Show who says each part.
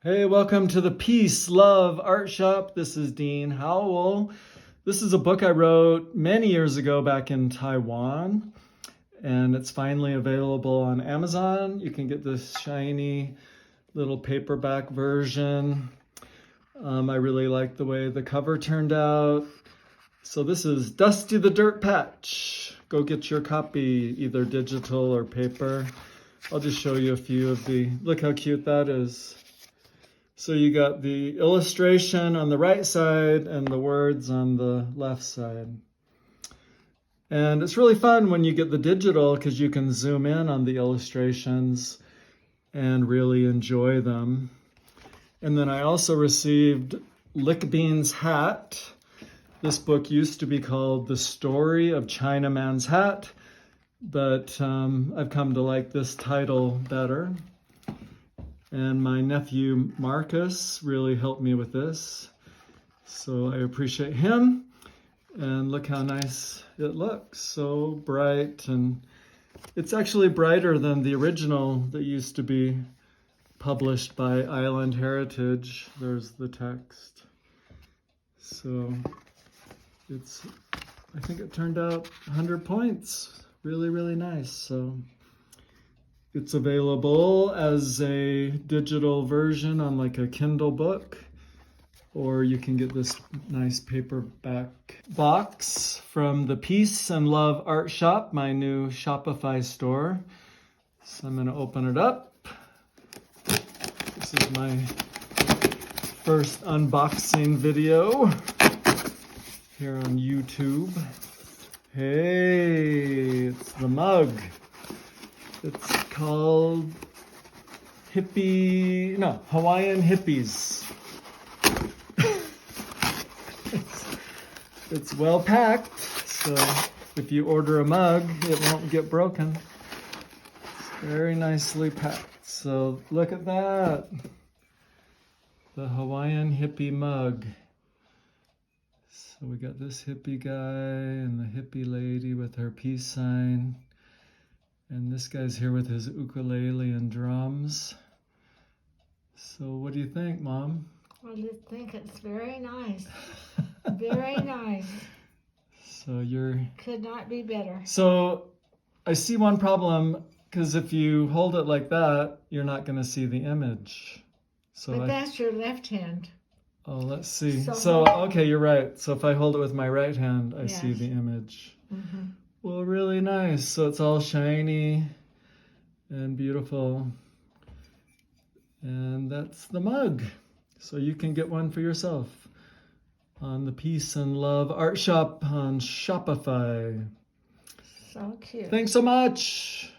Speaker 1: Hey, welcome to the Peace, Love, Art Shop. This is Dean Howell. This is a book I wrote many years ago back in Taiwan, and it's finally available on Amazon. You can get this shiny little paperback version. I really like the way the cover turned out. So this is Dusty the Dirt Patch. Go get your copy, either digital or paper. I'll just show you a few of look how cute that is. So you got the illustration on the right side and the words on the left side. And it's really fun when you get the digital because you can zoom in on the illustrations and really enjoy them. And then I also received Lick Bean's hat. This book used to be called The Story of Chinaman's Hat, but I've come to like this title better. And my nephew Marcus really helped me with this, so I appreciate him. And look how nice it looks, so bright, and it's actually brighter than the original that used to be published by Island Heritage. There's the text. So I think it turned out 100 points. Really, really nice. So it's available as a digital version on like a Kindle book, or you can get this nice paperback box from the Peace and Love Art Shop, my new Shopify store. So I'm going to open it up. This is my first unboxing video here on YouTube. Hey, it's the mug. It's called Hawaiian Hippies. It's well packed, so if you order a mug, it won't get broken. It's very nicely packed. So look at that. The Hawaiian Hippie Mug. So we got this hippie guy and the hippie lady with her peace sign. And this guy's here with his ukulele and drums. So what do you think, Mom?
Speaker 2: I just think it's very nice. Very nice.
Speaker 1: So
Speaker 2: Could not be better.
Speaker 1: So I see one problem, because if you hold it like that, you're not going to see the image.
Speaker 2: But that's your left hand.
Speaker 1: Oh, let's see. So okay, you're right. So if I hold it with my right hand, I see the image. Mm-hmm. Well, really nice. So it's all shiny and beautiful. And that's the mug. So you can get one for yourself on the Peace and Love Art Shop on Shopify.
Speaker 2: So cute.
Speaker 1: Thanks so much.